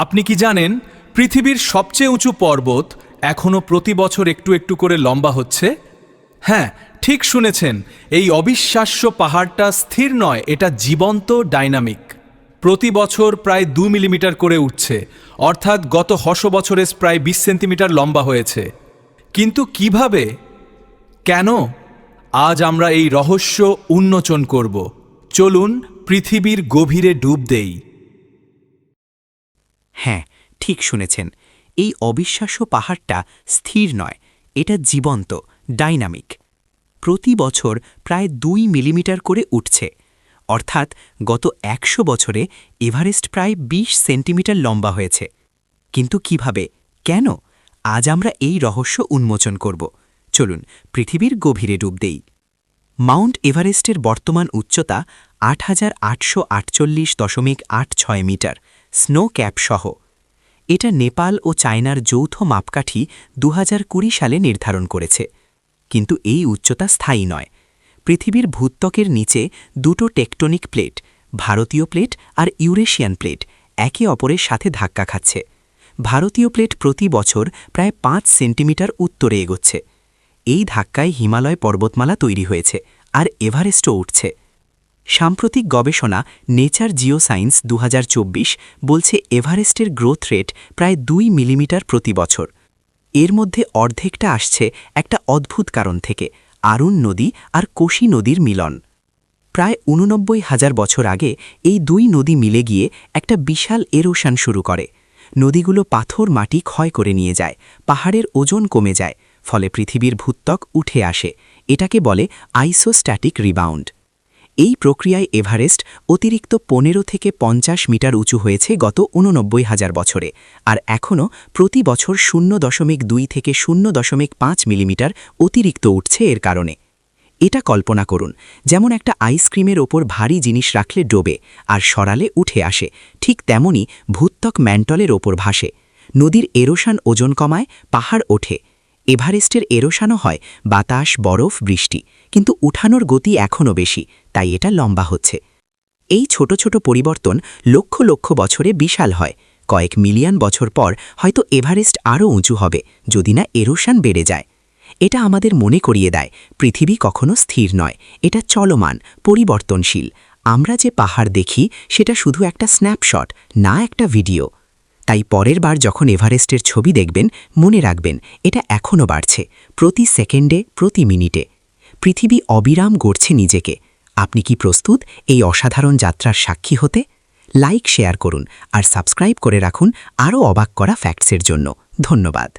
আপনি কি জানেন পৃথিবীর সবচেয়ে উঁচু পর্বত এখনো প্রতি বছর একটু একটু করে লম্বা হচ্ছে? হ্যাঁ, ঠিক শুনেছেন, এই অবিশ্বাস্য পাহাড়টা স্থির নয়, এটা জীবন্ত, ডাইনামিক। প্রতি বছর প্রায় 2 মিলিমিটার করে উঠছে, অর্থাৎ গত 100 বছরে প্রায় 20 সেন্টিমিটার লম্বা হয়েছে। কিন্তু কিভাবে, কেন? আজ আমরা এই রহস্য উন্মোচন করব। চলুন পৃথিবীর গভীরে ডুব দেই। হ্যাঁ, ঠিক শুনেছেন, এই অবিশ্বাস্য পাহাড়টা স্থির নয়, এটা জীবন্ত, ডাইনামিক। প্রতি বছর প্রায় 2 মিলিমিটার করে উঠছে, অর্থাৎ গত 100 বছরে এভারেস্ট প্রায় 20 সেন্টিমিটার লম্বা হয়েছে। কিন্তু কিভাবে, কেন? আজ আমরা এই রহস্য উন্মোচন করব। চলুন পৃথিবীর গভীরে ডুব দেই। মাউন্ট এভারেস্টের বর্তমান উচ্চতা ৮,৮৪৮.86 মিটার, স্নো ক্যাপ সহ। এটা নেপাল ও চায়নার যৌথ মাপকাঠি 2020 সালে নির্ধারণ করেছে। কিন্তু এই উচ্চতা স্থায়ী নয়। পৃথিবীর ভূত্বকের নিচে দুটো টেকটনিক প্লেট, ভারতীয় প্লেট আর ইউরেশিয়ান প্লেট, একে অপরের সাথে ধাক্কা খাচ্ছে। ভারতীয় প্লেট প্রতি বছর প্রায় 5 সেন্টিমিটার উত্তরে এগোচ্ছে। এই ধাক্কায় হিমালয় পর্বতমালা তৈরি হয়েছে, আর এভারেস্টও উঠছে। সাম্প্রতিক গবেষণা নেচার জিওসায়েন্স 2024 বলছে এভারেস্টের গ্রোথ রেট প্রায় 2 মিলিমিটার প্রতি বছর। এর মধ্যে অর্ধেকটা আসছে একটা অদ্ভুত কারণ থেকে, আরুন নদী আর কোশি নদীর মিলন। প্রায় 89,000 বছর আগে এই দুই নদী মিলে গিয়ে একটা বিশাল এরোশন শুরু করে। নদীগুলো পাথর মাটি ক্ষয় করে নিয়ে যায়, পাহাড়ের ওজন কমে যায়, ফলে পৃথিবীর ভূত্বক উঠে আসে। এটাকে বলে আইসোস্ট্যাটিক রিবাউন্ড। এই প্রক্রিয়ায় এভারেস্ট অতিরিক্ত 15 থেকে 50 মিটার উঁচু হয়েছে গত 89,000 বছরে, আর এখনও প্রতি বছর 0.2 থেকে 0.5 মিলিমিটার অতিরিক্ত উঠছে এর কারণে। এটা কল্পনা করুন, যেমন একটা আইসক্রিমের ওপর ভারী জিনিস রাখলে ডোবে আর সরালে উঠে আসে, ঠিক তেমনি ভূত্বক ম্যান্টলের ওপর ভাসে। নদীর এরোশন ওজন কমায়, পাহাড় ওঠে। এভারেস্টের এরোশনও হয় বাতাস, বরফ, বৃষ্টি, কিন্তু উঠানোর গতি এখনও বেশি, তাই এটা লম্বা হচ্ছে। এই ছোট ছোট পরিবর্তন লক্ষ লক্ষ বছরে বিশাল হয়। কয়েক মিলিয়ন বছর পর হয়তো এভারেস্ট আরও উঁচু হবে, যদি না এরোশন বেড়ে যায়। এটা আমাদের মনে করিয়ে দেয়, পৃথিবী কখনো স্থির নয়, এটা চলমান, পরিবর্তনশীল। আমরা যে পাহাড় দেখি সেটা শুধু একটা স্ন্যাপশট, না একটা ভিডিও। তাই পরের বার যখন এভারেস্টের ছবি দেখবেন, মনে রাখবেন এটা এখনও বাড়ছে, প্রতি সেকেন্ডে, প্রতি মিনিটে। পৃথিবী অবিরাম গড়ছে নিজেকে। আপনি কি প্রস্তুত এই অসাধারণ যাত্রার সাক্ষী হতে? লাইক, শেয়ার করুন আর সাবস্ক্রাইব করে রাখুন আরও অবাক করা ফ্যাক্টসের জন্য। ধন্যবাদ।